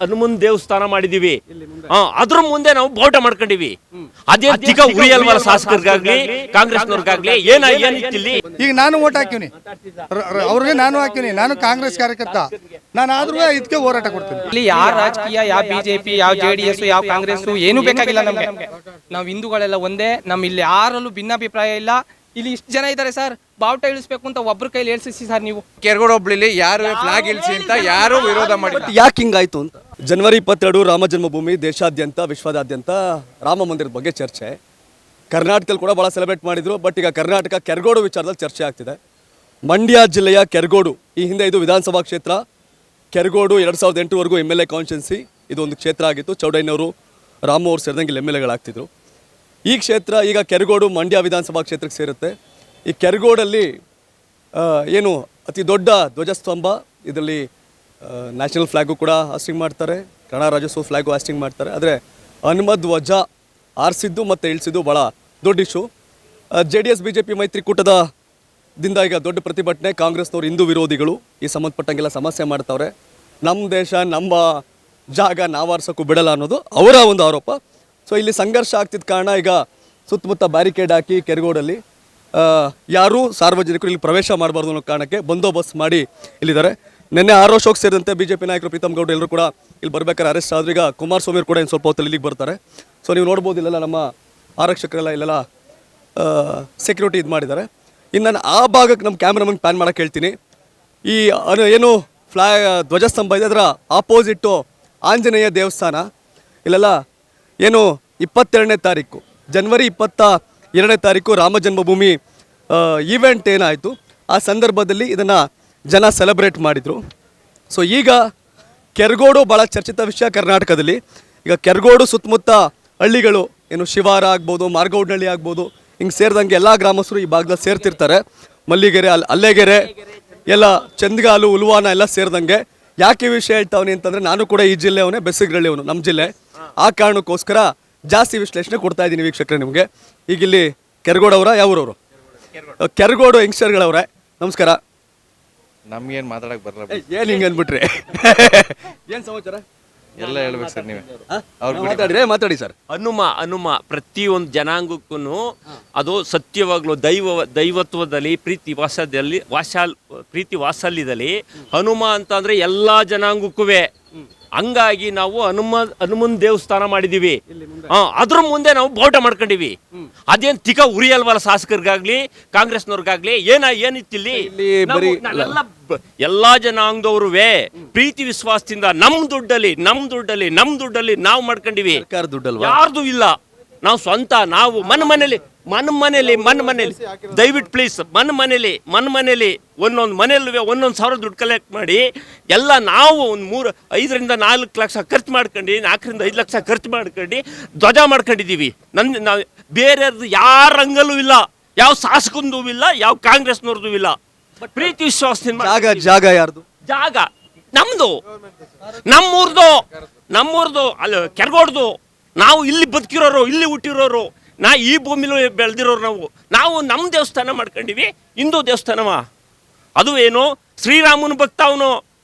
ಹನುಮನ್ ದೇವಸ್ಥಾನ ಮಾಡಿದೀವಿ. ಅದ್ರ ಮುಂದೆ ನಾವು ಬೋಟ ಮಾಡ್ಕೊಂಡಿವಿ. ಅದೇ ತಿಕ್ಕ ಉರಿಯಲ್ವಲ್ಲ ಶಾಸಕರಿಗಾಗ್ಲಿ ಕಾಂಗ್ರೆಸ್ನವ್ರಿಗಾಗ್ಲಿ ಏನಿತ್ತಿಲ್ಲಿ. ಈಗ ನಾನು ಓಟ್ ಹಾಕಿವ್ನಿ, ಅವ್ರಿಗೆ ನಾನು ಹಾಕಿವ್ನಿ. ನಾನು ಕಾಂಗ್ರೆಸ್ ಕಾರ್ಯಕರ್ತ, ನಾನು ಆದ್ರೂ ಇದಕ್ಕೆ ಹೋರಾಟ ಕೊಡ್ತೀನಿ. ಇಲ್ಲಿ ಯಾವ ರಾಜಕೀಯ, ಯಾವ ಬಿಜೆಪಿ, ಯಾವ JDS, ಯಾವ ಕಾಂಗ್ರೆಸ್ ಏನು ಬೇಕಾಗಿಲ್ಲ ನಮ್ಗೆ. ನಾವು ಹಿಂದೂಗಳೆಲ್ಲ ಒಂದೇ. ನಮ್ಮ ಇಲ್ಲಿ ಯಾರಲ್ಲೂ ಭಿನ್ನಾಭಿಪ್ರಾಯ ಇಲ್ಲ. ಇಲ್ಲಿ ಇಷ್ಟು ಜನ ಇದ್ದಾರೆ ಸರ್, ಬಾವುಟ ಇಳಿಸ್ಬೇಕು ಅಂತ ಒಬ್ರ ಕೈಲಿ ಹೇಳ್ಸಿ ಸರ್. ನೀವು ಕೆರಗೋಡು ಹೋಬಳಿಲಿ ಯಾರು ಫ್ಲಾಗ್ ಇಳಿಸಿ ಅಂತ ಯಾರು ವಿರೋಧ ಮಾಡಿ ಯಾಕೆ ಹಿಂಗಾಯ್ತು ಅಂತ. ಜನವರಿ 22 ರಾಮ ಜನ್ಮಭೂಮಿ, ದೇಶಾದ್ಯಂತ ವಿಶ್ವದಾದ್ಯಂತ ರಾಮ ಮಂದಿರದ ಬಗ್ಗೆ ಚರ್ಚೆ. ಕರ್ನಾಟಕದಲ್ಲಿ ಕೂಡ ಭಾಳ ಸೆಲೆಬ್ರೇಟ್ ಮಾಡಿದ್ರು. ಬಟ್ ಈಗ ಕರ್ನಾಟಕ ಕೆರಗೋಡು ವಿಚಾರದಲ್ಲಿ ಚರ್ಚೆ ಆಗ್ತಿದೆ. ಮಂಡ್ಯ ಜಿಲ್ಲೆಯ ಕೆರಗೋಡು, ಈ ಹಿಂದೆ ಇದು ವಿಧಾನಸಭಾ ಕ್ಷೇತ್ರ. ಕೆರಗೋಡು 2008ವರೆಗೂ MLA ಕಾನ್ಸ್ಟಿಟ್ಯೂನ್ಸಿ ಇದು ಒಂದು ಕ್ಷೇತ್ರ ಆಗಿತ್ತು. ಚೌಡಯ್ಯನವರು, ರಾಮು ಅವರು ಸೇರಿದಂಗೆ ಇಲ್ಲಿ MLAಗಳಾಗ್ತಿದ್ರು. ಈ ಕ್ಷೇತ್ರ ಈಗ ಕೆರಗೋಡು ಮಂಡ್ಯ ವಿಧಾನಸಭಾ ಕ್ಷೇತ್ರಕ್ಕೆ ಸೇರುತ್ತೆ. ಈ ಕೆರಗೋಡಲ್ಲಿ ಏನು ಅತಿ ದೊಡ್ಡ ಧ್ವಜಸ್ತಂಭ, ಇದರಲ್ಲಿ ನ್ಯಾಷನಲ್ ಫ್ಲ್ಯಾಗು ಕೂಡ ಹಾಸ್ಟಿಂಗ್ ಮಾಡ್ತಾರೆ, ಕನ್ನಡ ರಾಜ್ಯೋತ್ಸವ ಫ್ಲ್ಯಾಗು ಹಾಸ್ಟಿಂಗ್ ಮಾಡ್ತಾರೆ. ಆದರೆ ಹನುಮದ್ ಧ್ವಜ ಆರಿಸಿದ್ದು ಮತ್ತು ಇಳಿಸಿದ್ದು ಭಾಳ ದೊಡ್ಡ ಇಶ್ಯೂ. JDS BJP ಮೈತ್ರಿಕೂಟದಿಂದ ಈಗ ದೊಡ್ಡ ಪ್ರತಿಭಟನೆ. ಕಾಂಗ್ರೆಸ್ನವ್ರು ಹಿಂದೂ ವಿರೋಧಿಗಳು ಈ ಸಂಬಂಧಪಟ್ಟಂಗೆಲ್ಲ ಸಮಸ್ಯೆ ಮಾಡ್ತಾವ್ರೆ. ನಮ್ಮ ದೇಶ ನಮ್ಮ ಜಾಗ ನಾವು ಆರ್ಸೋಕ್ಕೂ ಬಿಡಲ್ಲ ಅನ್ನೋದು ಅವರ ಒಂದು ಆರೋಪ. ಸೊ ಇಲ್ಲಿ ಸಂಘರ್ಷ ಆಗ್ತಿದ್ದ ಕಾರಣ ಈಗ ಸುತ್ತಮುತ್ತ ಬ್ಯಾರಿಕೇಡ್ ಹಾಕಿ ಕೆರಗೋಡಲ್ಲಿ ಯಾರೂ ಸಾರ್ವಜನಿಕರು ಇಲ್ಲಿ ಪ್ರವೇಶ ಮಾಡಬಾರ್ದು ಅನ್ನೋ ಕಾರಣಕ್ಕೆ ಬಂದೋಬಸ್ತ್ ಮಾಡಿ ಇಲ್ಲಿದ್ದಾರೆ. ನಿನ್ನೆ ಅಶೋಕ್ ಸೇರಿದಂತೆ BJP ನಾಯಕರು ಪ್ರೀತಮ್ ಗೌಡ ಎಲ್ಲರೂ ಕೂಡ ಇಲ್ಲಿ ಬರ್ಬೇಕಾದ್ರೆ ಅರೆಸ್ಟ್ ಆದ್ರು. ಈಗ ಕುಮಾರಸ್ವಾಮಿ ಕೂಡ ಇನ್ನು ಸ್ವಲ್ಪ ಹೊತ್ತಲ್ಲಿ ಇಲ್ಲಿಗೆ ಬರ್ತಾರೆ. ಸೊ ನೀವು ನೋಡ್ಬೋದು, ಇಲ್ಲೆಲ್ಲ ನಮ್ಮ ಆರಕ್ಷಕರೆಲ್ಲ ಇಲ್ಲೆಲ್ಲ ಸೆಕ್ಯೂರಿಟಿ ಇದು ಮಾಡಿದ್ದಾರೆ. ಇನ್ನು ನಾನು ಆ ಭಾಗಕ್ಕೆ ನಮ್ಮ ಕ್ಯಾಮ್ರಾಮನ್ ಪ್ಯಾನ್ ಮಾಡೋಕ್ಕೆ ಹೇಳ್ತೀನಿ. ಈ ಏನು ಧ್ವಜಸ್ತಂಭ ಇದೆ, ಅದರ ಆಪೋಸಿಟ್ಟು ಆಂಜನೇಯ ದೇವಸ್ಥಾನ. ಇಲ್ಲೆಲ್ಲ ಏನು 22ನೇ ತಾರೀಕು, ಜನವರಿ 22ನೇ ತಾರೀಕು ರಾಮ ಜನ್ಮಭೂಮಿ ಈವೆಂಟ್ ಏನಾಯಿತು, ಆ ಸಂದರ್ಭದಲ್ಲಿ ಇದನ್ನು ಜನ ಸೆಲೆಬ್ರೇಟ್ ಮಾಡಿದರು. ಸೊ ಈಗ ಕೆರಗೋಡು ಭಾಳ ಚರ್ಚಿತ ವಿಷಯ ಕರ್ನಾಟಕದಲ್ಲಿ. ಈಗ ಕೆರಗೋಡು ಸುತ್ತಮುತ್ತ ಹಳ್ಳಿಗಳು, ಏನು ಶಿವಾರ ಆಗ್ಬೋದು, ಮಾರ್ಗೌಡ್ನಹಳ್ಳಿ ಆಗ್ಬೋದು, ಹಿಂಗೆ ಸೇರಿದಂಗೆ ಎಲ್ಲ ಗ್ರಾಮಸ್ಥರು ಈ ಭಾಗದಲ್ಲಿ ಸೇರ್ತಿರ್ತಾರೆ. ಮಲ್ಲಿಗೆರೆ, ಅಲ್ಲೆಗೆರೆ ಎಲ್ಲ, ಚಂದ್ಗಾಲು, ಉಲ್ವಾನ ಎಲ್ಲ ಸೇರಿದಂಗೆ. ಯಾಕೆ ಈ ವಿಷಯ ಹೇಳ್ತಾವನಿ ಅಂತಂದರೆ, ನಾನು ಕೂಡ ಈ ಜಿಲ್ಲೆಯವನೇ, ಬೆಸ್ಸಿಗರಳ್ಳಿಯವನು, ನಮ್ಮ ಜಿಲ್ಲೆ. ಆ ಕಾರಣಕ್ಕೋಸ್ಕರ ಜಾಸ್ತಿ ವಿಶ್ಲೇಷಣೆ ಕೊಡ್ತಾ ಇದ್ದೀನಿ ವೀಕ್ಷಕರೇ ನಿಮಗೆ. ಈಗ ಇಲ್ಲಿ ಕೆರಗೋಡವರ ಯಾವೂರವರು? ಕೆರಗೋಡು ಯಂಗ್ಸ್ಟರ್ಗಳವ್ರೆ, ನಮಸ್ಕಾರ. ನಮ್ಗೇನು ಮಾತಾಡಕ್ ಬರಲ್ಲ. ಏನು ಹಿಂಗೆ ಅಂದ್ಬಿಟ್ರಿ? ಏನು ಸಮಾಚಾರ ಎಲ್ಲ ಹೇಳ್ಬೇಕು ಸರ್ ನೀವೇ. ಮಾತಾಡಿದ್ರೆ ಮಾತಾಡಿ ಸರ್. ಹನುಮ ಪ್ರತಿಯೊಂದು ಜನಾಂಗಕ್ಕೂ ಅದು ಸತ್ಯವಾಗ್ಲೂ ದೈವತ್ವದಲ್ಲಿ ಪ್ರೀತಿ ವಾತ್ಸಲ್ಯದಲ್ಲಿ ಹನುಮ ಅಂತಂದ್ರೆ ಎಲ್ಲಾ ಜನಾಂಗಕ್ಕೂ. ಹಂಗಾಗಿ ನಾವು ಹನುಮನ್ ದೇವಸ್ಥಾನ ಮಾಡಿದೀವಿ. ಅದ್ರ ಮುಂದೆ ನಾವು ಬೋಟ ಮಾಡ್ಕೊಂಡಿವಿ. ಅದೇನ್ ತಿಕ್ಕ ಉರಿಯಲ್ವಲ್ಲ ಶಾಸಕರಿಗಾಗ್ಲಿ ಕಾಂಗ್ರೆಸ್ನವ್ರಿಗಾಗ್ಲಿ ಏನಿತ್ತಿಲ್ಲಿ. ಎಲ್ಲಾ ಜನಾಂಗದವ್ರು ಪ್ರೀತಿ ವಿಶ್ವಾಸದಿಂದ ನಮ್ ದುಡ್ಡಲ್ಲಿ ನಾವು ಮಾಡ್ಕೊಂಡಿವಿ. ಯಾರ್ದು ಇಲ್ಲ. ನಾವು ಸ್ವಂತ, ನಾವು ಮನೇಲಿ ದಯವಿಟ್ಟು ಪ್ಲೀಸ್ ಮನೇಲಿ ಒಂದೊಂದು ಮನೇಲಿ 1,000 ದುಡ್ಡು ಕಲೆಕ್ಟ್ ಮಾಡಿ ಎಲ್ಲ ನಾವು ಒಂದು 5 ರಿಂದ 4 ಲಕ್ಷ ಖರ್ಚು ಮಾಡ್ಕೊಂಡು 4 ರಿಂದ 5 ಲಕ್ಷ ಖರ್ಚು ಮಾಡ್ಕೊಂಡು ಧ್ವಜ ಮಾಡ್ಕೊಂಡಿದ್ದೀವಿ. ನಾವು ಬೇರೆಯವ್ರದ್ದು ಯಾರ ರಂಗಲ್ಲೂ ಇಲ್ಲ, ಯಾವ ಶಾಸಕಂದೂ ಇಲ್ಲ, ಯಾವ ಕಾಂಗ್ರೆಸ್ನವ್ರದ್ದು ಇಲ್ಲ. ಪ್ರೀತಿ ವಿಶ್ವಾಸದಿಂದ ಜಾಗ ಯಾರ್ದು? ಜಾಗ ನಮ್ದು, ನಮ್ಮೂರ್ದು ಅಲ್ಲಿ ಕೆರಗೋಡ್ದು. ನಾವು ಇಲ್ಲಿ ಬದುಕಿರೋರು, ಇಲ್ಲಿ ಹುಟ್ಟಿರೋರು, ಈ ಭೂಮಿಲೂ ಬೆಳೆದಿರೋರು. ನಾವು ನಮ್ಮ ದೇವಸ್ಥಾನ ಮಾಡ್ಕೊಂಡಿವಿ. ಹಿಂದೂ ದೇವಸ್ಥಾನವ ಅದು ಏನು? ಶ್ರೀರಾಮನ ಭಕ್ತ ಅವನು.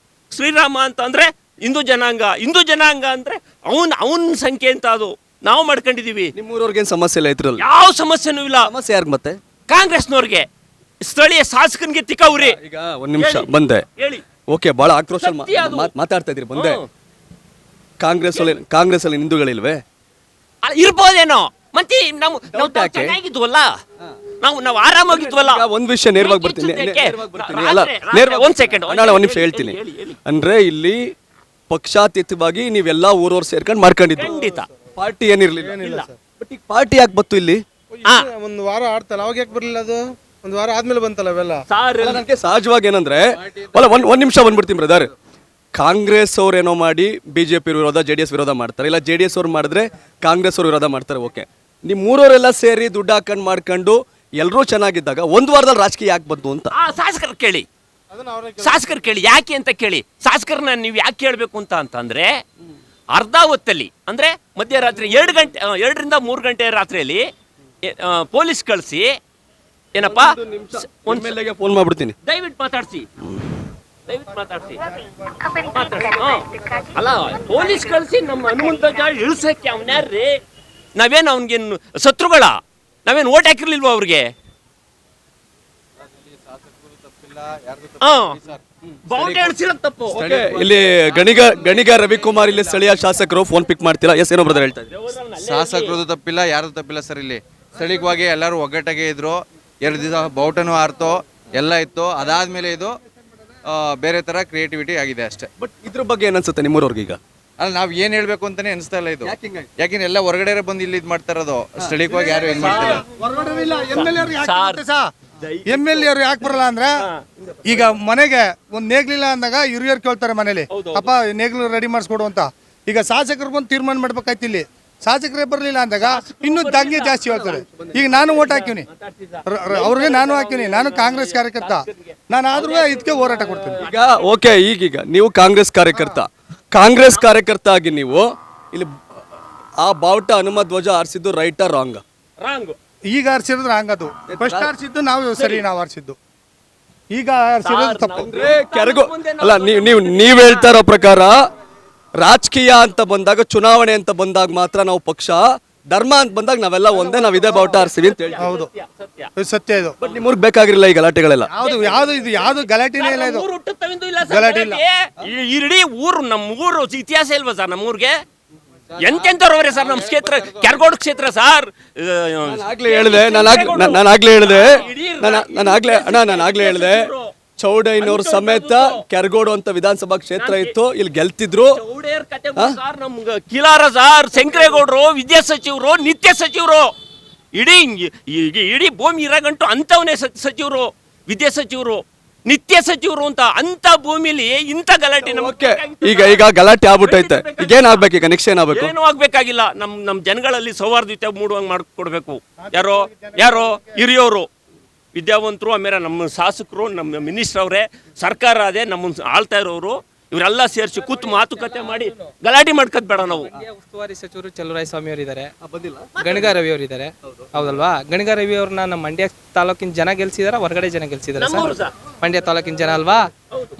ಶ್ರೀರಾಮ ಅಂತ ಅಂದ್ರೆ ಹಿಂದೂ ಜನಾಂಗ ಅಂದ್ರೆ ಅವನ ಸಂಖ್ಯೆ ಅಂತ ಅದು ನಾವು ಮಾಡ್ಕೊಂಡಿದೀವಿ. ನಿಮ್ಮೂರವ್ರಿಗೇನು ಸಮಸ್ಯೆ ಇಲ್ಲ ಇದ್ರಲ್ಲಿ? ಯಾವ ಸಮಸ್ಯೆನೂ ಇಲ್ಲ. ಸಮಸ್ಯೆ ಯಾರಿಗೆ? ಮತ್ತೆ ಕಾಂಗ್ರೆಸ್ನವ್ರಿಗೆ, ಸ್ಥಳೀಯ ಶಾಸಕನಿಗೆ ತಿಕ್ಕವ್ರಿ. ಈಗ ಒಂದು ನಿಮಿಷ ಬಂದೆ, ಹೇಳಿ. ಓಕೆ, ಭಾಳ ಆಕ್ರೋಶ ಮಾತಾಡ್ತಾ ಇದ್ರಿ, ಬಂದೆ. ಕಾಂಗ್ರೆಸ್ ಅಲ್ಲಿ ಹಿಂದೂಗಳಿಲ್ವೇ? ಇರ್ಬೋದೇನೋ. ಮತ್ತೆ ನಾವು ಚೆನ್ನಾಗಿದ್ವಲ್ಲ, ನಾವು ಆರಾಮಾಗಿದ್ವಲ್ಲ. ಒಂದ್ ವಿಷಯ ನೇರವಾಗಿ ಬರ್ತೀನಿ. ಒಂದ್ ಸೆಕೆಂಡ್, ಒಂದ್ ನಿಮಿಷ ಹೇಳ್ತೀನಿ. ಅಂದ್ರೆ ಇಲ್ಲಿ ಪಕ್ಷಾತೀತವಾಗಿ ನೀವೆಲ್ಲಾ ಊರವ್ರು ಸೇರ್ಕೊಂಡು ಮಾಡ್ಕೊಂಡಿದ್ದು, ಖಂಡಿತ ಪಾರ್ಟಿ ಏನಿರ್ಲಿಲ್ಲ. ಬಟ್ ಈಗ ಪಾರ್ಟಿ ಯಾಕೆ ಬತ್ತು ಇಲ್ಲಿ? ಒಂದು ವಾರ ಆಡ್ತಲ್ಲ, ಅವಾಗ ಯಾಕೆ ಬರ್ಲಿಲ್ಲ? ಅದು ಒಂದು ವಾರ ಆದ್ಮೇಲೆ ಬಂತಲ್ಲ ಅವೆಲ್ಲ. ನನಗೆ ಸಹಜವಾಗಿ ಏನಂದ್ರೆ, ಒಂದ್ ನಿಮಿಷ ಬಂದ್ಬಿಡ್ತೀನಿ ಬ್ರದರ್. ಕಾಂಗ್ರೆಸ್ ಅವ್ರು ಏನೋ ಮಾಡಿ BJP ವಿರೋಧ, JDS ವಿರೋಧ ಮಾಡ್ತಾರೆ. ಇಲ್ಲ JDS ಅವ್ರು ಮಾಡಿದ್ರೆ ಕಾಂಗ್ರೆಸ್ ಅವ್ರು ವಿರೋಧ ಮಾಡ್ತಾರೆ. ಓಕೆ, ನೀವು ಮೂರವರೆಲ್ಲ ಸೇರಿ ದುಡ್ಡು ಹಾಕೊಂಡು ಮಾಡ್ಕೊಂಡು ಎಲ್ಲರೂ ಚೆನ್ನಾಗಿದ್ದಾಗ ಒಂದು ವಾರದಲ್ಲಿ ರಾಜಕೀಯ ಯಾಕೆ ಬಂತು ಅಂತ ಶಾಸಕರು ಕೇಳಿ ಯಾಕೆ ಅಂತ ಕೇಳಿ. ಶಾಸಕರನ್ನ ನೀವು ಯಾಕೆ ಕೇಳಬೇಕು ಅಂತಂದ್ರೆ, ಅರ್ಧ ಹೊತ್ತಲ್ಲಿ ಅಂದ್ರೆ ಮಧ್ಯರಾತ್ರಿ 2 ರಿಂದ 3 ಗಂಟೆ ರಾತ್ರಿಯಲ್ಲಿ ಪೊಲೀಸ್ ಕಳಿಸಿ ಏನಪ್ಪ ಫೋನ್ ಮಾಡ್ಬಿಡ್ತೀನಿ, ದಯವಿಟ್ಟು ಮಾತಾಡ್ಸಿ. ದಯವಿಟ್ಟು ಮಾತಾಡ್ಸಿ. ಅಲ್ಲ ಪೊಲೀಸ್ ಕಳಿಸಿ ನಮ್ಮ ಹನುಮಂತ ಇಳಿಸಕ್ಕೆ ಅವನ್ಯಾರ್ರಿ? ನಾವೇನು ಅವನಿಗೇನು ಶತ್ರುಗಳ? ನಾವೇನು ಓಟ್ ಹಾಕಿರ್ಲಿಲ್ವ ಅವ್ರಿಗೆ? ಬಾವುಟ ಇಳಿಸಿರೋದು ತಪ್ಪು. ಇಲ್ಲಿ ಗಣಿಗ ರವಿಕುಮಾರ್ ಇಲ್ಲಿ ಸ್ಥಳೀಯ ಶಾಸಕರು ಫೋನ್ ಪಿಕ್ ಮಾಡ್ತಿಲ್ಲ. ಎಸ್ ಏನೋ ಬ್ರದರ್ ಹೇಳ್ತಾ ಇದ್ದಾರೆ. ಶಾಸಕರದು ತಪ್ಪಿಲ್ಲ, ಯಾರ್ದು ತಪ್ಪಿಲ್ಲ ಸರ್. ಇಲ್ಲಿ ಸ್ಥಳೀಯವಾಗಿ ಎಲ್ಲರೂ ಒಗ್ಗಟ್ಟಾಗೆ ಇದ್ರು. 2 ದಿವಸ ಬಾವುಟನೂ ಆರ್ತೋ ಎಲ್ಲ ಇತ್ತು. ಅದಾದ್ಮೇಲೆ ಇದು ಬೇರೆ ತರ ಕ್ರಿಯೇಟಿವಿಟಿ ಆಗಿದೆ ಅಷ್ಟೇ. ಬಟ್ ಇದ್ರ ಬಗ್ಗೆ ಏನನ್ಸುತ್ತೆ ನಿಮ್ಮೂರವ್ರಿಗೆ ಈಗ? ಅಲ್ಲ, ನಾವ್ ಏನ್ ಹೇಳ್ಬೇಕು ಅಂತಾನೆ ಅನಿಸ್ತಾ ಇಲ್ಲ ಇದು. ಯಾಕೆಂದ್ರೆ ಎಲ್ಲ ಹೊರಗಡೆ ಬಂದು ಇಲ್ಲಿ ಇದು ಮಾಡ್ತಾ ಇರೋದು. ಸ್ಥಳೀಯವಾಗಿ ಯಾರು ಏನ್ ಮಾಡ್ತಿಲ್ಲ. ಎಮ್ ಎಲ್ ಎರು ಯಾಕೆ ಬರಲ್ಲ ಅಂದ್ರೆ, ಈಗ ಮನೆಗೆ ಒಂದ್ ನೇಗ್ಲಿಲ್ಲ ಅಂದಾಗ ಹಿರಿಯರು ಕೇಳ್ತಾರೆ ಮನೇಲಿ, ಅಪ್ಪ ನೇಗ್ಲು ರೆಡಿ ಮಾಡಿಸ್ಕೊಡು ಅಂತ. ಈಗ ಶಾಸಕರು ಬಂದು ತೀರ್ಮಾನ ಮಾಡ್ಬೇಕಾಯ್ತು. ಇಲ್ಲಿ ಶಾಸಕರೇ ಬರಲಿಲ್ಲ ಅಂದಾಗ ಇನ್ನೂ ದಂಗೆ ಜಾಸ್ತಿ ಹೇಳ್ತಾರೆ. ಈಗ ನಾನು ಓಟ್ ಹಾಕಿವ್ನಿ, ಅವ್ರಿಗೆ ನಾನು ಹಾಕಿವ್ನಿ. ನಾನು ಕಾಂಗ್ರೆಸ್ ಕಾರ್ಯಕರ್ತ. ನಾನು ಆದ್ರೂ ಇದಕ್ಕೆ ಹೋರಾಟ ಕೊಡ್ತೀನಿ. ಈಗ ಓಕೆ, ಈಗೀಗ ನೀವು ಕಾಂಗ್ರೆಸ್ ಕಾರ್ಯಕರ್ತ ಆಗಿ ನೀವು ಇಲ್ಲಿ ಆ ಬಾವುಟ ಹನುಮ ಧ್ವಜ ಆರಿಸಿದ್ದು ರೈಟಾ ರಾಂಗ್? ಈಗ ಆರಿಸಿರೋದು ರಾಂಗ್. ಅದು ಫಸ್ಟ್ ಆರಿಸಿದ್ದು ನಾವು ಸರಿ, ನಾವು ಆರಿಸಿದ್ದು. ಈಗ ಆರಿಸಿರೋದು ತಪ್ಪು. ಅಲ್ಲ, ನೀವು ಹೇಳ್ತಾ ಇರೋ ಪ್ರಕಾರ ರಾಜಕೀಯ ಅಂತ ಬಂದಾಗ, ಚುನಾವಣೆ ಅಂತ ಬಂದಾಗ ಮಾತ್ರ ನಾವು ಪಕ್ಷ, ಧರ್ಮ ಅಂತ ಬಂದಾಗ ನಾವೆಲ್ಲ ಒಂದೇ, ನಾವು ಇದೇ ಬಾವುಟ ಆರಿಸ್ತೀವಿ ಅಂತ ಹೇಳಿ. ಹೌದು, ಇದು ಸತ್ಯ. ಇದು ಬಟ್ ನಿಮ್ಮೂರ್ಗೆ ಬೇಕಾಗಿರಲಿಲ್ಲ ಈ ಗಲಾಟೆಗಳೆಲ್ಲ. ಯಾವ್ದು ಗಲಾಟೆನೇ ಇಲ್ಲ. ಇದು ಗಲಾಟೆ ಇಲ್ಲ. ಇಡೀ ಊರು, ನಮ್ಮ ಊರು ಇತಿಹಾಸ ಇಲ್ವಾ ಸರ್? ನಮ್ಮೂರ್ಗೆ ಎಂತೆಂಥವ್ರವ್ರೆ ಸರ್ ನಮ್ಮ ಕ್ಷೇತ್ರ, ಕೆರಗೋಡು ಕ್ಷೇತ್ರ ಸರ್. ನಾನಾಗ್ಲೇ ಹೇಳಿದೆ ಚೌಡಯ್ಯನವ್ರ ಸಮೇತ ಕೆರಗೋಡು ಅಂತ ವಿಧಾನಸಭಾ ಕ್ಷೇತ್ರ ಇತ್ತು, ಇಲ್ಲಿ ಗೆಲ್ತಿದ್ರು. ಸರ್ ನಮ್ಗೆ ಕಿಲಾರ ಸರ್, ಶಂಕರೇಗೌಡರು ವಿದ್ಯಾ ಸಚಿವರು, ನಿತ್ಯ ಸಚಿವರು, ಇಡೀ ಭೂಮಿ ಇರಗಂಟು ಅಂಥವನೇ ಸಚಿವರು, ವಿದ್ಯಾ ಸಚಿವರು, ನಿತ್ಯ ಸಚಿವರು ಅಂತ ಭೂಮಿಲಿ ಇಂಥ ಗಲಾಟೆ. ಈಗ ಗಲಾಟೆ ಆಗ್ಬಿಟ್ಟೈತೆ. ಈಗ ಏನಾಗ್ಬೇಕು? ಈಗ ನೆಕ್ಸ್ಟ್ ಏನಾಗಬೇಕು? ಏನೂ ಆಗ್ಬೇಕಾಗಿಲ್ಲ. ನಮ್ಮ ಜನಗಳಲ್ಲಿ ಸೌಹಾರ್ದತೆ ಮೂಡುವಂಗೆ ಮಾಡ್ಕೊಡ್ಬೇಕು. ಯಾರೋ ಹಿರಿಯವರು, ವಿದ್ಯಾವಂತರು, ಆಮೇಲೆ ನಮ್ಮ ಶಾಸಕರು, ನಮ್ಮ ಮಿನಿಸ್ಟರ್ ಅವರೇ, ಸರ್ಕಾರ ಅದೇ ನಮ್ಮನ್ನು ಆಳ್ತಾ ಇರೋರು, ಇವರೆಲ್ಲ ಸೇರಿಸಿ ಕೂತು ಮಾತುಕತೆ ಮಾಡಿ ಗಲಾಟೆ ಮಾಡ್ಕೋದ್ ಬೇಡ. ನಾವು ಉಸ್ತುವಾರಿ ಸಚಿವರು ಚಲುವರಾಯ ಸ್ವಾಮಿ ಅವರಿದ್ದಾರೆ, ಗಣಿಗ ರವಿ ಅವರಿದ್ದಾರೆ, ಹೌದಲ್ವಾ? ಗಣಿಗ ರವಿ ಅವ್ರನ್ನ ನಮ್ಮ ಮಂಡ್ಯ ತಾಲೂಕಿನ ಜನ ಗೆಲ್ಸಿದಾರ, ಹೊರಗಡೆ ಜನ ಗೆಲ್ಸಿದಾರ ಸರ್? ಮಂಡ್ಯ ತಾಲೂಕಿನ ಜನ ಅಲ್ವಾ?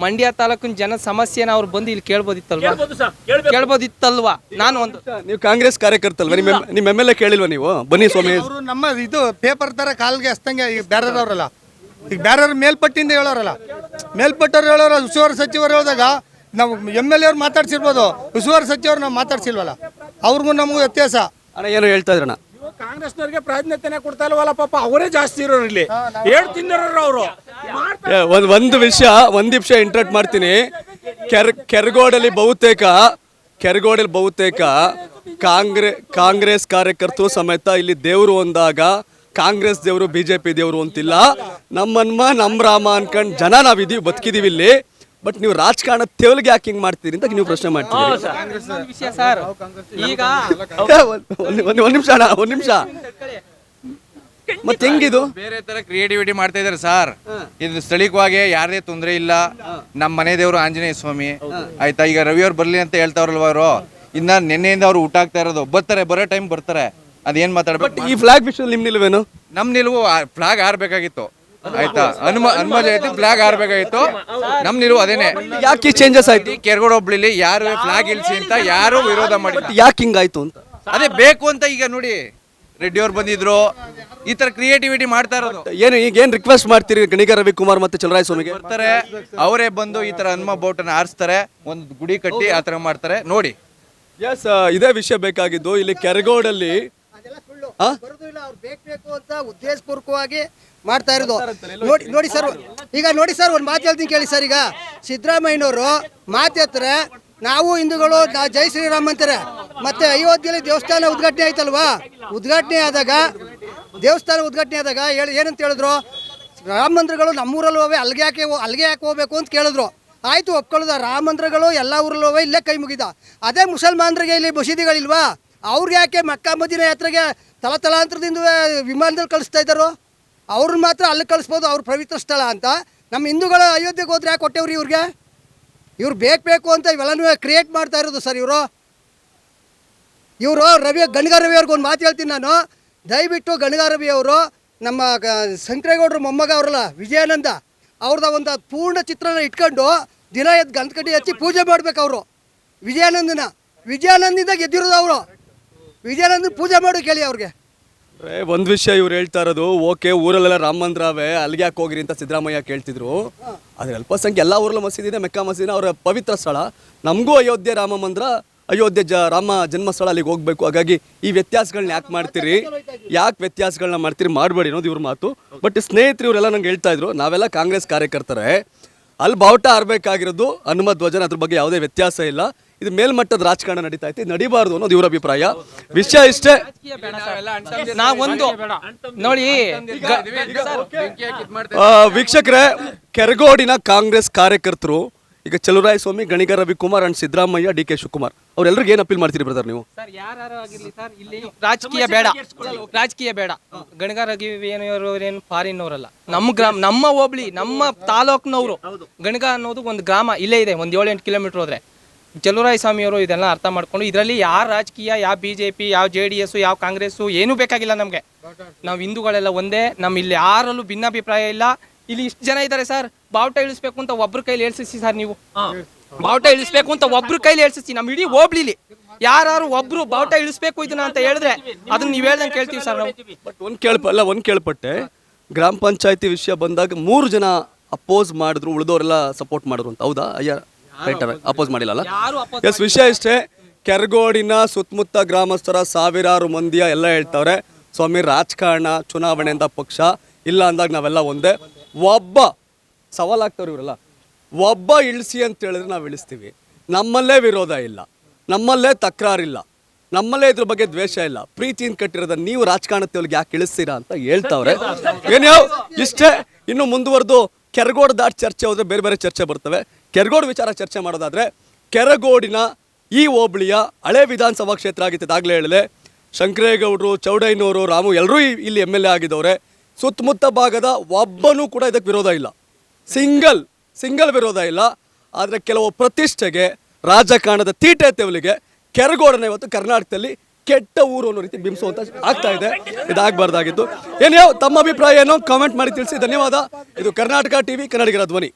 ಮಂಡ್ಯ ತಾಲೂಕಿನ ಜನ ಸಮಸ್ಯೆನ ಅವ್ರು ಬಂದು ಇಲ್ಲಿ ಕೇಳ್ಬೋದಿತ್ತಲ್ವಾ? ನಾನು ಒಂದು, ನೀವು ಕಾಂಗ್ರೆಸ್ ಕಾರ್ಯಕರ್ತಲ್ವ? ನಿಮ್ಮ ಎಮ್ ಎಲ್ ಎ ಕೇಳಿಲ್ವ ನೀವು? ಬನ್ನಿ ಸ್ವಾಮಿ, ಅವರು ನಮ್ಮ ಇದು ಪೇಪರ್ ತರ ಕಾಲ್ಗೆ ಹಸ್ತಂಗೆ. ಈಗ ಬೇರೆಯವ್ರಲ್ಲ, ಈಗ ಬೇರೆಯವ್ರ ಮೇಲ್ಪಟ್ಟಿಂದ ಹೇಳೋರಲ್ಲ, ಮೇಲ್ಪಟ್ಟವ್ರು ಹೇಳೋರು. ಉಸ್ತುವಾರಿ ಸಚಿವರು ಹೇಳಿದಾಗ ನಾವು ಎಮ್ ಎಲ್ ಎ ಅವ್ರು ಮಾತಾಡ್ಸಿರ್ಬೋದು, ಉಸ್ತುವಾರಿ ಸಚಿವರು ನಾವು ಮಾತಾಡ್ಸಿಲ್ವಲ್ಲ. ಅವ್ರಿಗೂ ನಮಗೂ ವ್ಯತ್ಯಾಸ. ಅಣ್ಣ ಏನು ಹೇಳ್ತಾ ಇದ್ರಣ್ಣ? ಕಾಂಗ್ರೆಸ್ನವ್ರಿಗೆ ಪ್ರಾಧಾನ್ಯತೆನೇ ಕೊಡ್ತಾ ಇಲ್ವಲ್ಲ ಪಾಪ, ಅವರೇ ಜಾಸ್ತಿ ಇರೋರು ಇಲ್ಲಿ. ಹೇಳ್ ತಿನ್ನೋರು ಅವರು. ಒಂದು ವಿಷಯ ಇಂಟ್ರಟ್ ಮಾಡ್ತೀನಿ. ಕೆರಗೋಡಲ್ಲಿ ಬಹುತೇಕ ಕಾಂಗ್ರೆಸ್ ಕಾರ್ಯಕರ್ತರು ಸಮೇತ ಇಲ್ಲಿ ದೇವರು ಒಂದಾಗ, ಕಾಂಗ್ರೆಸ್ ದೇವರು ಬಿಜೆಪಿ ದೇವರು ಅಂತಿಲ್ಲ. ನಮ್ಮ ರಾಮ ಅನ್ಕೊಂಡ್ ಜನ ನಾವಿದೀವಿ, ಬದುಕಿದೀವಿ ಇಲ್ಲಿ. ಬಟ್ ನೀವು ರಾಜಕಾರಣ ತೆವಲಿಗೆ ಯಾಕೆ ಹಿಂಗ್ ಮಾಡ್ತೀರಿ ಅಂತ ನೀವು ಪ್ರಶ್ನೆ ಮಾಡ್ತೀರಿ. ವಿಷಯ ಸರ್, ಈಗ ಒಂದ್ ನಿಮಿಷ ಮತ್ತೆ ಹೆಂಗಿದು ಬೇರೆ ತರ ಕ್ರಿಯೇಟಿವಿಟಿ ಮಾಡ್ತಾ ಇದಾರೆ ಸರ್. ಇದು ಸ್ಥಳೀಯವಾಗಿ ಯಾರದೇ ತೊಂದರೆ ಇಲ್ಲ. ನಮ್ಮ ಮನೆ ದೇವರು ಆಂಜನೇಯ ಸ್ವಾಮಿ, ಆಯ್ತಾ? ಈಗ ರವಿ ಅವ್ರು ಬರ್ಲಿ ಅಂತ ಹೇಳ್ತಾವ್ರಲ್ವ ಅವರು, ಇನ್ನ ನಿನ್ನೆಯಿಂದ ಅವ್ರು ಊಟ ಆಗ್ತಾ ಇರೋದು. ಬರೋ ಟೈಮ್ ಬರ್ತಾರೆ. ಅದೇನ್ ಮಾತಾಡ್ಬೇಕು? ಈ ಫ್ಲಾಗ್ ವಿಷಯ ನಿಮ್ ನಿಲ್ವೇನು? ನಮ್ ನಿಲುವು ಫ್ಲಾಗ್ ಹಾರ್ಬೇಕಾಗಿತ್ತು, ಆಯ್ತಾ? ಹನುಮ ಜಯಂತಿ ಫ್ಲಾಗ್ ಹಾರ್ಬೇಕಾಗಿತ್ತು. ನಮ್ ನಿಲುವು ಅದೇನೆ. ಯಾಕೆ ಚೇಂಜಸ್ ಆಯ್ತು? ಕೆರಗೋಡು ಹೋಬ್ಳಿಲಿ ಯಾರು ಫ್ಲಾಗ್ ಇಳಿಸಿ ಅಂತ ಯಾರು ವಿರೋಧ ಮಾಡಿಲ್ಲ. ಯಾಕೆ ಹಿಂಗಾಯ್ತು ಅಂತ ಅದೇ ಬೇಕು ಅಂತ. ಈಗ ನೋಡಿ, ರೆಡ್ಡಿ ಅವ್ರು ಬಂದಿದ್ರು, ಈ ತರ ಕ್ರಿಯೇಟಿವಿಟಿ ಮಾಡ್ತಾ ಇರೋದು. ಏನ್ ರಿಕ್ವೆಸ್ಟ್ ಮಾಡ್ತೀರಿ ಗಣಿಗ ರವಿಕುಮಾರ್ ಮತ್ತೆ ಚಲುವರಾಯ ಸ್ವಾಮಿಗೆ? ಬರ್ತಾರೆ, ಅವರೇ ಬಂದು ಈ ತರ ಹನುಮ ಬೋಟನ್ನ ಆರಿಸ್ತಾರೆ, ಒಂದು ಗುಡಿ ಕಟ್ಟಿ ಆ ತರ ಮಾಡ್ತಾರೆ. ನೋಡಿ, ಎಸ್, ಇದೇ ವಿಷಯ ಬೇಕಾಗಿದ್ದು. ಇಲ್ಲಿ ಕೆರಗೋಡಲ್ಲಿ ಬೇಕು ಅಂತ ಉದ್ದೇಶಪೂರ್ವಕವಾಗಿ ಮಾಡ್ತಾ ಇರೋದು. ನೋಡಿ ಸರ್, ಈಗ ನೋಡಿ ಸರ್, ಒಂದು ಮಾತು ಹೇಳ್ತೀನಿ ಕೇಳಿ ಸರ್. ಈಗ ಸಿದ್ದರಾಮಯ್ಯನವರು ಮಾತು ಹೇಳ್ತಾರೆ, ನಾವು ಹಿಂದೂಗಳು ಜೈ ಶ್ರೀರಾಮ್ ಅಂತಾರೆ. ಮತ್ತೆ ಅಯೋಧ್ಯೆಯಲ್ಲಿ ದೇವಸ್ಥಾನ ಉದ್ಘಾಟನೆ ಆಯ್ತಲ್ವಾ? ಉದ್ಘಾಟನೆ ಆದಾಗ ಏನಂತ ಹೇಳಿದ್ರು? ರಾಮ ಮಂದಿರಗಳು ನಮ್ಮೂರಲ್ಲಿ ಹೋವೆ, ಅಲ್ಲಿಗೆ ಯಾಕೆ ಹೋಗ್ಬೇಕು ಅಂತ ಕೇಳಿದ್ರು. ಆಯ್ತು, ಒಪ್ಕೊಳ್ಳೋದ. ರಾಮ ಮಂದಿರಗಳು ಎಲ್ಲ ಊರಲ್ಲಿ ಹೋವೆ, ಇಲ್ಲೇ ಕೈ ಮುಗಿದ. ಅದೇ ಮುಸಲ್ಮಾನರಿಗೆ ಇಲ್ಲಿ ಮಸೀದಿಗಳಿಲ್ವಾ? ಅವ್ರಿಗೆ ಯಾಕೆ ಮಕ್ಕಾ ಮದೀನ ಯಾತ್ರೆಗೆ ತಲಾಂತರದಿಂದ ವಿಮಾನದಲ್ಲಿ ಕಳಿಸ್ತಾ ಇದ್ದಾರೋ? ಅವ್ರನ್ನ ಮಾತ್ರ ಅಲ್ಲಿ ಕಳಿಸ್ಬೋದು, ಅವ್ರ ಪವಿತ್ರ ಸ್ಥಳ ಅಂತ. ನಮ್ಮ ಹಿಂದೂಗಳು ಅಯೋಧ್ಯೆಗೆ ಹೋದ್ರೆ ಯಾಕೆ ಕೊಟ್ಟೇವ್ರಿ ಇವ್ರಿಗೆ? ಇವ್ರು ಬೇಕು ಅಂತ ಇವೆಲ್ಲನೂ ಕ್ರಿಯೇಟ್ ಮಾಡ್ತಾ ಇರೋದು ಸರ್ ಇವರು. ಗಣಿಗ ರವಿ ಅವ್ರಿಗೆ ಒಂದು ಮಾತು ಹೇಳ್ತೀನಿ ನಾನು. ದಯವಿಟ್ಟು ಗಣಿಗ ರವಿ ಅವರು ನಮ್ಮ ಶಂಕರೇಗೌಡರು ಮೊಮ್ಮಗ ಅವರಲ್ಲ, ವಿಜಯಾನಂದ ಅವ್ರದ ಒಂದು ಪೂರ್ಣ ಚಿತ್ರನ ಇಟ್ಕೊಂಡು ದಿನ ಎದ್ದು ಗಂಧಕಡ್ಡಿ ಹಚ್ಚಿ ಪೂಜೆ ಮಾಡ್ಬೇಕು ಅವರು. ವಿಜಯಾನಂದಿಂದ ಗೆದ್ದಿರೋದು ಅವರು. ವಿಜಯಾನಂದ ಪೂಜೆ ಮಾಡು ಕೇಳಿ ಅವ್ರಿಗೆ. ಒಂದು ವಿಷಯ ಇವ್ರು ಹೇಳ್ತಾ ಇರೋದು, ಓಕೆ ಊರಲ್ಲೆಲ್ಲ ರಾಮ ಮಂದಿರವೇ ಅಲ್ಲಿಗೆ ಯಾಕೆ ಹೋಗಿರಿ ಅಂತ ಸಿದ್ದರಾಮಯ್ಯ ಕೇಳ್ತಿದ್ರು. ಆದರೆ ಅಲ್ಪಸಂಖ್ಯೆ ಎಲ್ಲ ಊರಲ್ಲೂ ಮಸೀದಿ ಇದೆ, ಮೆಕ್ಕಾ ಮಸೀದಿನ ಅವರ ಪವಿತ್ರ ಸ್ಥಳ. ನಮಗೂ ಅಯೋಧ್ಯೆ ರಾಮ ಮಂದಿರ, ಅಯೋಧ್ಯೆ ರಾಮ ಜನ್ಮಸ್ಥಳ, ಅಲ್ಲಿಗೆ ಹೋಗ್ಬೇಕು. ಹಾಗಾಗಿ ಈ ವ್ಯತ್ಯಾಸಗಳನ್ನ ಯಾಕೆ ಮಾಡ್ತೀರಿ, ಯಾಕೆ ವ್ಯತ್ಯಾಸಗಳನ್ನ ಮಾಡ್ತೀರಿ, ಮಾಡಬೇಡಿ ಅನ್ನೋದು ಇವ್ರ ಮಾತು. ಬಟ್ ಸ್ನೇಹಿತರು ಇವರೆಲ್ಲ ನಂಗೆ ಹೇಳ್ತಾ ಇದ್ರು, ನಾವೆಲ್ಲ ಕಾಂಗ್ರೆಸ್ ಕಾರ್ಯಕರ್ತರೆ, ಅಲ್ಲಿ ಬಾವುಟ ಆರ್ಬೇಕಾಗಿರೋದು ಹನುಮ ಧ್ವಜನ, ಅದ್ರ ಬಗ್ಗೆ ಯಾವುದೇ ವ್ಯತ್ಯಾಸ ಇಲ್ಲ. ಇದು ಮೇಲ್ಮಟ್ಟದ ರಾಜಕಾರಣ ನಡೀತಾ ಐತೆ, ನಡಿಬಾರ್ದು ಅನ್ನೋದು ಇವ್ರ ಅಭಿಪ್ರಾಯ. ವಿಷಯ ಇಷ್ಟೇ. ನಾವೊಂದು ನೋಡಿ ವೀಕ್ಷಕರೇ, ಕೆರಗೋಡಿನ ಕಾಂಗ್ರೆಸ್ ಕಾರ್ಯಕರ್ತರು ಈಗ ಚಲುವರಾಯ ಸ್ವಾಮಿ, ಗಣಿಗ ರವಿಕುಮಾರ್ ಅಂಡ್ ಸಿದ್ದರಾಮಯ್ಯ, ಡಿ ಕೆ ಶಿವಕುಮಾರ್ ಅವ್ರೆಲ್ಲರಿಗೂ ಏನು ಅಪೀಲ್ ಮಾಡ್ತೀರಿ ಬ್ರದರ್ ನೀವು? ಸರ್, ಯಾರು ಆಗಿರ್ಲಿ ಸರ್, ಇಲ್ಲಿ ರಾಜಕೀಯ ಬೇಡ. ಗಣಿಗ ರವಿಯವರು ಫಾರಿನ್ ಅವರಲ್ಲ, ನಮ್ಮ ಗ್ರಾಮ, ನಮ್ಮ ಹೋಬಳಿ, ನಮ್ಮ ತಾಲೂಕ್ನವರು. ಗಣಿಗ ಅನ್ನೋದು ಒಂದು ಗ್ರಾಮ ಇಲ್ಲೇ ಇದೆ, ಒಂದು 7-8 ಕಿಲೋಮೀಟರ್ ಹೋದ್ರೆ. ಚಲುವರಾಯ ಸ್ವಾಮಿಯವರು ಇದೆಲ್ಲ ಅರ್ಥ ಮಾಡ್ಕೊಂಡು, ಇದರಲ್ಲಿ ಯಾವ ರಾಜಕೀಯ, ಯಾವ BJP, ಯಾವ JDS, ಯಾವ ಕಾಂಗ್ರೆಸ್ಸು ಏನೂ ಬೇಕಾಗಿಲ್ಲ ನಮಗೆ. ನಾವು ಹಿಂದೂಗಳೆಲ್ಲ ಒಂದೇ, ನಮ್ಮ ಇಲ್ಲಿ ಯಾರಲ್ಲೂ ಭಿನ್ನಾಭಿಪ್ರಾಯ ಇಲ್ಲ. ಇಲ್ಲಿ ಇಷ್ಟು ಜನ ಇದ್ದಾರೆ ಸರ್, ಬಾವುಟ ಇಳಿಸ್ಬೇಕು ಅಂತ ಒಬ್ರ ಕೈಲಿ ಹೇಳ್ಸಿಸಿ ಸರ್. ನೀವು ಬಾವುಟ ಇಳಿಸ್ಬೇಕು ಅಂತ ಒಬ್ರ ಕೈಲಿ ಹೇಳ್ಸಿಸಿ. ನಮ್ಮ ಇಡೀ ಹೋಬ್ಳಿಲಿ ಯಾರು ಒಬ್ರು ಬಾವುಟ ಇಳಿಸ್ಬೇಕು ಇದನ್ನ ಅಂತ ಹೇಳಿದ್ರೆ ಅದನ್ನ ನೀವು ಹೇಳ್ದಂಗೆ ಕೇಳ್ತೀವಿ ಸರ್ ನಾವು. ಬಟ್ ಒಂದು ಕೇಳ್ಪಟ್ಟೆ, ಗ್ರಾಮ ಪಂಚಾಯತಿ ವಿಷಯ ಬಂದಾಗ 3 ಜನ ಅಪೋಸ್ ಮಾಡಿದ್ರು, ಉಳಿದವರೆಲ್ಲ ಸಪೋರ್ಟ್ ಮಾಡಿದ್ರು ಅಂತ. ಹೌದಾ? ಅಪೋಸ್ ಮಾಡಿಲ್ಲ. ಎಸ್, ವಿಷಯ ಇಷ್ಟೇ. ಕೆರಗೋಡಿನ ಸುತ್ತಮುತ್ತ ಗ್ರಾಮಸ್ಥರ ಸಾವಿರಾರು ಮಂದಿಯ ಎಲ್ಲ ಹೇಳ್ತಾವ್ರೆ, ಸ್ವಾಮಿ ರಾಜಕಾರಣ, ಚುನಾವಣೆ ಅಂತ ಪಕ್ಷ ಇಲ್ಲ ಅಂದಾಗ ನಾವೆಲ್ಲ ಒಂದೇ. ಒಬ್ಬ ಸವಾಲಾಗ್ತವ್ರು ಇವರೆಲ್ಲ, ಒಬ್ಬ ಇಳಿಸಿ ಅಂತ ಹೇಳಿದ್ರೆ ನಾವು ಇಳಿಸ್ತೀವಿ. ನಮ್ಮಲ್ಲೇ ವಿರೋಧ ಇಲ್ಲ, ನಮ್ಮಲ್ಲೇ ತಕರಾರಿಲ್ಲ, ನಮ್ಮಲ್ಲೇ ಇದ್ರ ಬಗ್ಗೆ ದ್ವೇಷ ಇಲ್ಲ. ಪ್ರೀತಿಯಿಂದ ಕಟ್ಟಿರೋದ ನೀವು ರಾಜಕಾರಣಕ್ಕೆ ಯಾಕೆ ಇಳಿಸ್ತೀರಾ ಅಂತ ಹೇಳ್ತಾವ್ರೆ. ಏನ್ಯಾವ ಇಷ್ಟೇ. ಇನ್ನು ಮುಂದುವರೆದು ಕೆರಗೋಡು ದಾಟ್ ಚರ್ಚೆ ಹೋದ್ರೆ ಬೇರೆ ಬೇರೆ ಚರ್ಚೆ ಬರ್ತವೆ. ಕೆರಗೋಡು ವಿಚಾರ ಚರ್ಚೆ ಮಾಡೋದಾದ್ರೆ, ಕೆರಗೋಡಿನ ಈ ಹೋಬಳಿಯ ಹಳೆ ವಿಧಾನಸಭಾ ಕ್ಷೇತ್ರ ಆಗಿತ್ತು. ಅದಾಗಲೇ ಹೇಳಿದೆ, ಶಂಕರೇಗೌಡರು, ಚೌಡಯ್ಯನವರು, ರಾಮು ಎಲ್ಲರೂ ಇಲ್ಲಿ MLA ಆಗಿದ್ದವ್ರೆ. ಸುತ್ತಮುತ್ತ ಭಾಗದ ಒಬ್ಬನೂ ಕೂಡ ಇದಕ್ಕೆ ವಿರೋಧ ಇಲ್ಲ, ಸಿಂಗಲ್ ವಿರೋಧ ಇಲ್ಲ. ಆದರೆ ಕೆಲವು ಪ್ರತಿಷ್ಠೆಗೆ, ರಾಜಕಾರಣದ ತೀಟೆ ತೆವಲಿಗೆ ಕೆರಗೋಡನ್ನ ಇವತ್ತು ಕರ್ನಾಟಕದಲ್ಲಿ ಕೆಟ್ಟ ಊರು ಅನ್ನೋ ರೀತಿ ಬಿಂಬಿಸುವಂತ ಆಗ್ತಾ ಇದೆ. ಇದಾಗಬಾರ್ದಾಗಿತ್ತು. ಏನೇ ತಮ್ಮ ಅಭಿಪ್ರಾಯ ಏನೋ ಕಾಮೆಂಟ್ ಮಾಡಿ ತಿಳಿಸಿ. ಧನ್ಯವಾದ. ಇದು ಕರ್ನಾಟಕ TV, ಕನ್ನಡಿಗರ ಧ್ವನಿ.